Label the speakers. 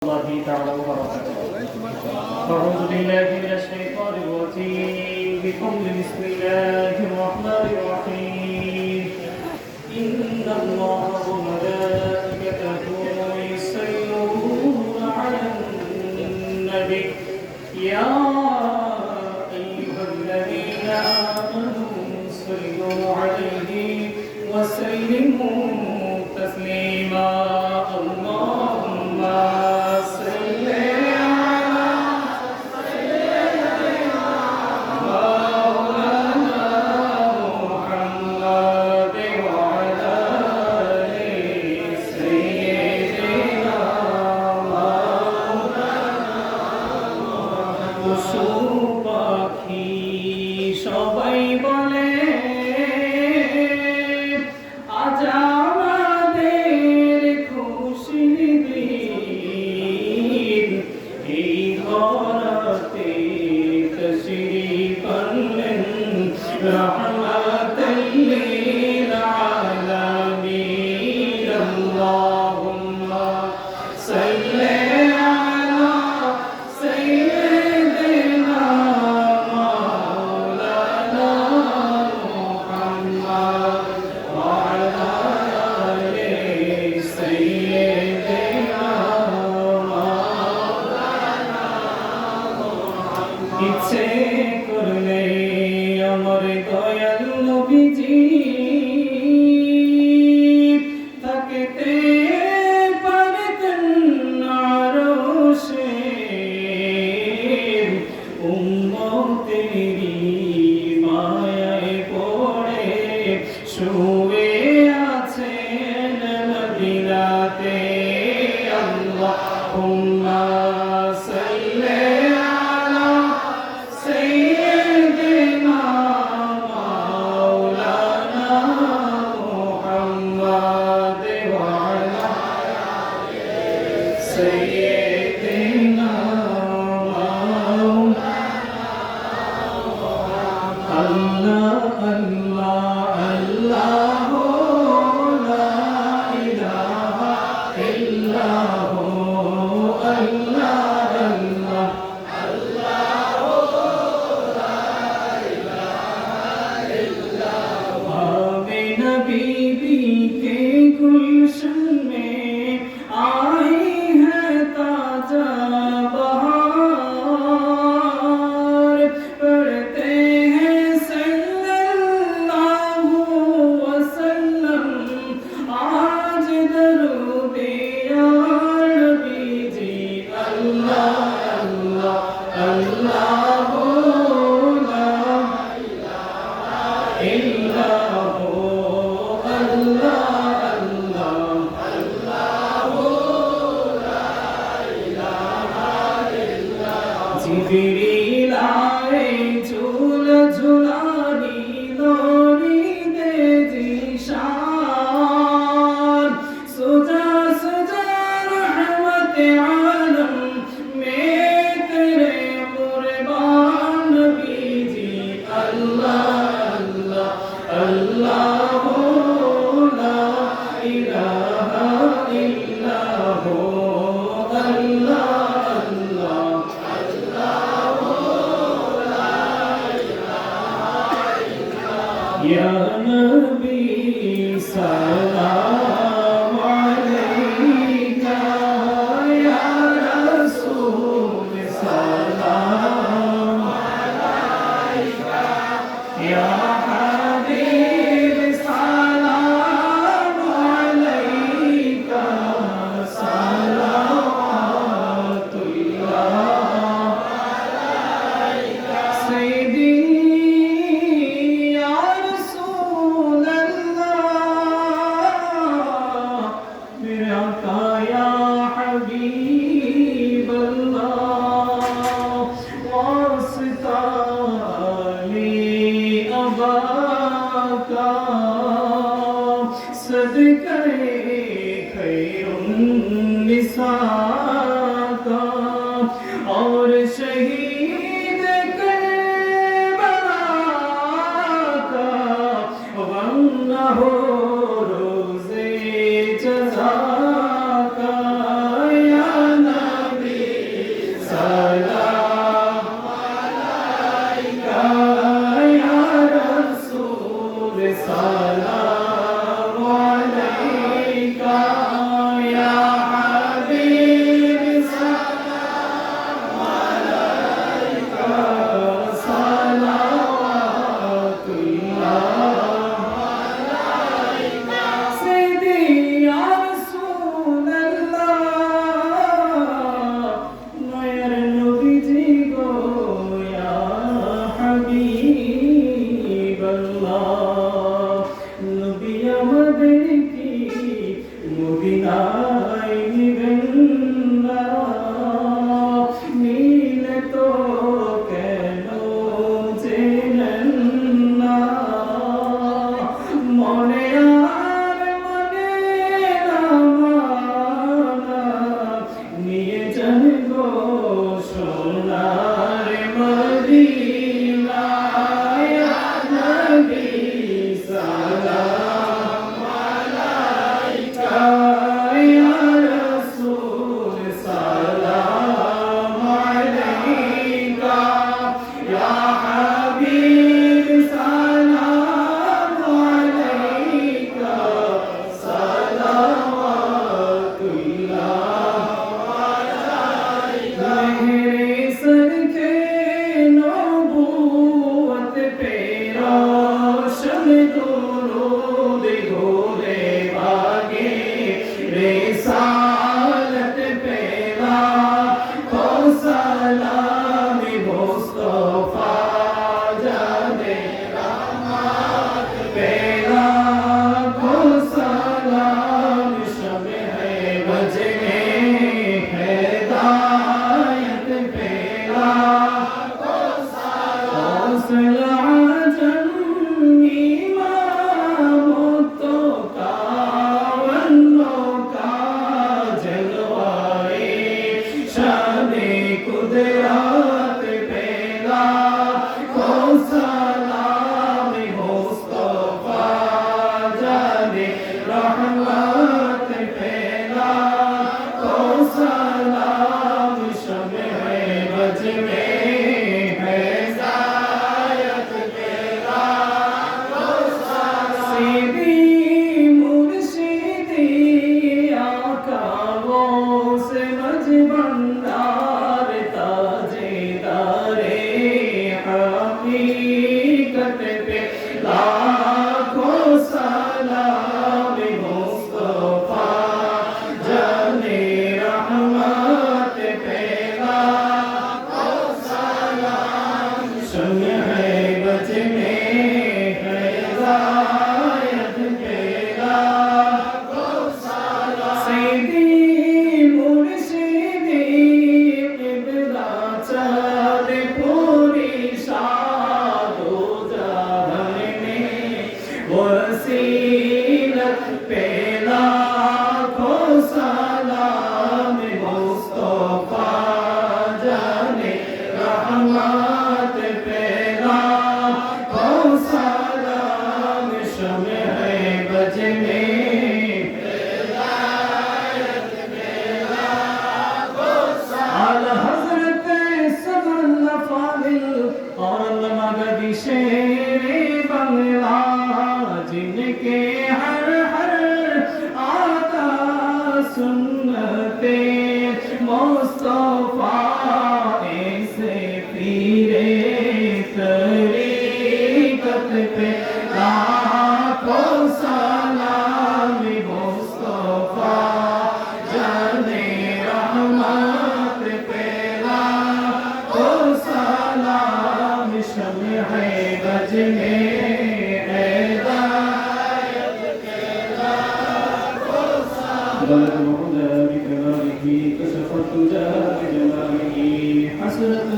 Speaker 1: الله تعالى وبركاته. أعوذ بالله من الشيطان الرجيم بقول بسم الله الرحمن الرحيم إن الله وملائكته يصلون على النبي يا أيها الذين آمنوا صلوا عليه وسلموا تسليما اللهم সবাই বলে আজ আমাদের খুশির দিন এই ঘরতে তশরিফ আনলেন রহমাতাল লিল আলামিন আল্লাহুম্মা সাল্লি ইচ্ছে করলে আমার দয়াল নবীজি থাকতে পারতেন আরশে উম্মতেরি মায়ায় পড়ে শুয়ে আছেন মদিনাতে আল্লাহুম্মা সাল্লি سيدنا الله الله الله لا إله إلا هو الله الله आमिना बीबी के गुलशन में आई है ताजा बहार पढ़ते हैं सल्लल्लाहु वसल्लम आज दरूदे या नबी जी अल्लाह अल्लाह अल्लाह जिबरील आए झूल झुलानी लोरी दे जीशान सुजा सुजा रहमत आलम में तेरे कुर्बान नबी जी अल्लाह अल्लाह अल्लाह ला इलाहा इल्ला हु अल्लाह या नबी सलाम अलैका या रसूल सलाम अलैका या हबीब सलाम अलैका सलाम গো সোনার মদিনা ইয়া নবী সালাম আলাইকা ইয়া রাসূল সালাম আলাইকা ইয়া হাবিব সালাম আলাইকা সালাওয়াতুল্লাহ मेरे सर के नबूवत पे रोशन दुरूद घोरे भागे रिसालत पे लाखों सलाम मुस्तफा जाने रहमत पे लाखों सलाम शमे है बजने कुदरत पेला को सलाम मुस्तफा जाने रहमत पेला को सलाम शमे बज में है जायत पेला को सलाम सीधी मुर्शिदी आका वो से मज बंदार ताजेदारे हकीकत पे लाखों सलाम मुस्तफा जाने रहमत पे लाखों सलाम शम्य है बज में है हिदायत पे लाखों सलाम सीधी मुर्शिदी किबला चाँद पूरी शादो जहान में वसीलत पे लाखों सलाम मुस्तफा जाने रहमत पे लाखों सलाम शमे है बज में आला हज़रत सदल फादिल और मगदी शेरे बंगला जिनके हर हर आता सुन्नते मुस्तफा ऐसे पीरे तरीक़त पे लाखों सलाम मुस्तफा जाने रहमत पे लाखों सलाम शमे है बज में है हिदायत पे लाखों सलाम बलद मौला बिकरारिही कसफत तुजा बिजलालिही हसरत